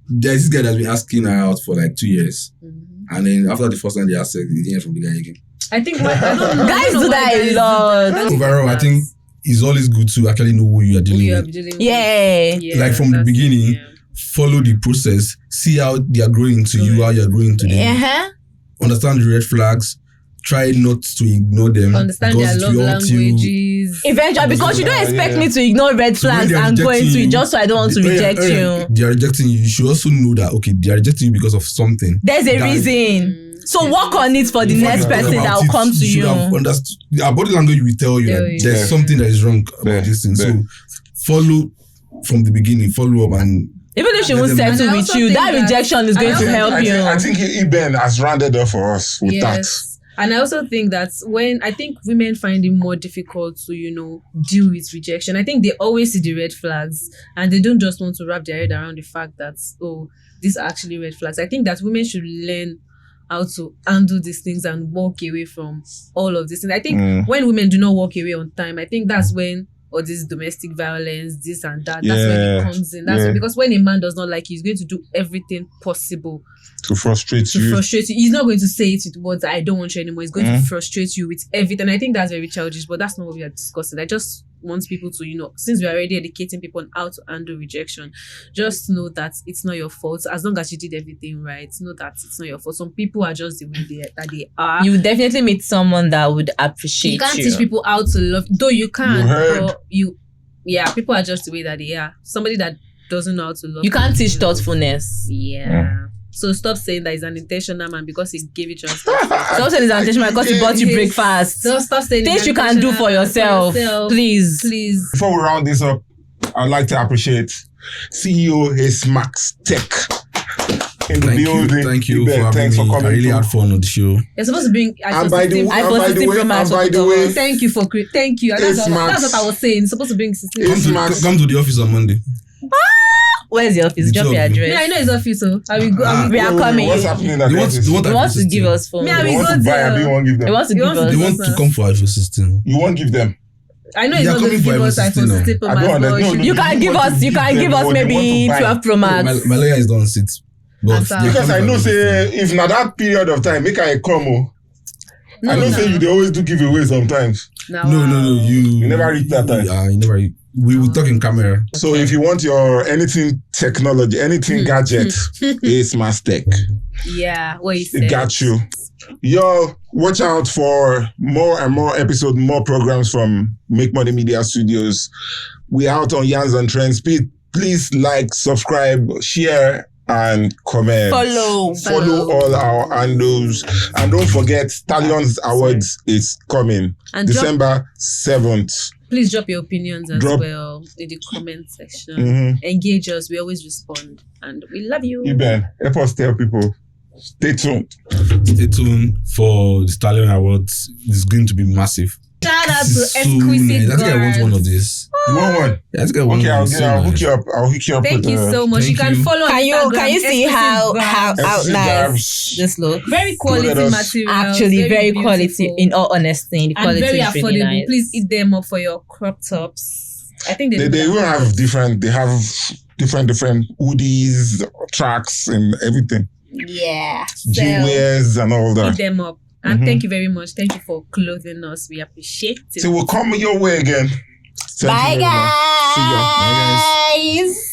there's this guy that's been asking her out for like 2 years.
Mhm.
And then after the first time they had sex, they didn't hear from the guy again.
I think I don't know.
Guys
I don't know
do
why
that a
guys do
lot.
that.
Overall, I think it's always good to actually know who you are
Who
dealing
you are
with.
dealing with.
Yeah.
Like from the
that's-
beginning,
yeah.
follow the process, see how they are growing to you, how you are growing to them.
Uh-huh.
Understand the red flags, try not to ignore them.
Understand
because
their
it
love
will hurt you.
languages.
Eventually, because you don't expect
Yeah.
me to ignore red
So when
flags
they are
and go
rejecting
into
you,
it just so I don't want to reject you.
They are rejecting you. You should also know that, okay, they are rejecting you because of something.
There's a
That-
reason. So work on it for the
Before
next
you talk
person
about
that will
it,
come to
should
you.
have understood. Our body language will tell you
Tell
that
you.
there's
Yeah.
something that is wrong about
Yeah.
this thing.
Yeah.
So follow from the beginning, follow up, and
Even if she
Let
won't
them-
settle
And I
with
also
you,
think
that
that-
rejection is going
I
to
also
help you.
I think Iben has rounded up for us with that.
Yes. And I also think that I think women find it more difficult to, deal with rejection. I think they always see the red flags and they don't just want to wrap their head around the fact that, these are actually red flags. I think that women should learn how to handle these things and walk away from all of this. And I think when women do not walk away on time, I think that's when all this domestic violence, this and that, that's when it
Yeah.
comes in. That's
Yeah.
when, because when a man does not like you, he's going to do everything possible
To frustrate
to
you.
frustrate you. He's not going to say it with words, I don't want you anymore. He's going to frustrate you with everything. I think that's very childish, but that's not what we are discussing. I just want people to, since we are already educating people on how to handle rejection, just know that it's not your fault. As long as you did everything right, know that it's not your fault. Some people are just the way they are.
You will definitely meet someone that would appreciate
You can't teach people how to love, though you can,
You heard.
but people are just the way that they are. Somebody that doesn't know how to love.
You can't teach
people.
thoughtfulness.
Yeah. So stop saying that he's an intentional man because he gave you chance.
Some say it's an intentional because he bought you breakfast.
So stop saying
Things
he's
you can do
intentional
for
man
yourself. Please.
Please.
Before we round this up, I'd like to appreciate CEO Ace Max Tech in the building.
Thank you
Iben,
for having
thanks
me.
for
I
coming
really
through.
had fun on the show.
You're supposed to bring
And by the
iPhone
way,
thank you for thank you. That's
Ace
what
Max.
I was saying. You're supposed to bring 16.
Ace Max.
Come to the office on Monday.
Where's your office?
The
Drop
two
your
of you.
Me, I
address.
know his office, so I will go.
Ah.
We are coming.
What's happening at
They
the
want,
office?
they want
He wants to
iPhone
give
16.
us phone.
Me, I
They
will
want
go
to buy,
there.
I don't want to give
He
them.
wants to
He
give
wants to
us.
They
give
want
us
to come for iPhone 16.
You won't give them.
I know he's
They are
not going to
coming
give
for
us
iPhone
iPhone
16
16 Pro
I don't
Max, but
understand.
You can give us. You can give us
What they want
maybe
to buy.
12 Pro Max.
My lawyer is done sit. But
I'm sorry.
they are
Because I
coming
know
for iPhone 16.
say if not that period of time, make I come. I know say you they always do giveaway sometimes.
No. You
never reach that time.
Yeah, you never. We will talk in camera.
So if you want your anything technology, anything gadget, Ace Max Tech.
Yeah, what you
It
said.
got you. Yo, watch out for more and more episodes, more programs from Make Money Media Studios. We out on Yarns and Trends. Please like, subscribe, share, and comment. Follow all our handles. And don't forget, Stallions Awards is coming.
And
December 7th.
Please drop your opinions as
Drop.
well in the comment section.
Mm-hmm.
Engage us. We always respond. And we love you.
Iben, help us tell people. Stay tuned.
Stay tuned for the Stallion Awards. It's going to be massive.
Shout out
This
to
is so
Exquisite
nice. I think I want one of these.
You want one?
Yeah, I think I want
Okay,
one.
I'll
So
hook
nice.
you up. I'll hook you up.
Thank
with,
you so much.
thank
You can
you.
follow on
Can you
Instagram,
see
Exquisite
how
Vibes.
nice
Vibes.
this look?
Very quality
Let us-
material.
Actually, very quality.
beautiful.
In all honesty, the
And
quality
very
is
affordable.
really nice.
Please eat them up for your crop tops. I think
They
do
even
that.
have different hoodies, tracks, and everything.
Yeah.
Gym wears and all
Eat
that.
them up. And
Mhm.
thank you very much. Thank you for clothing us. We appreciate it.
So we'll come your way again. Thank
Bye
you very much. See ya.
Bye, guys.
guys.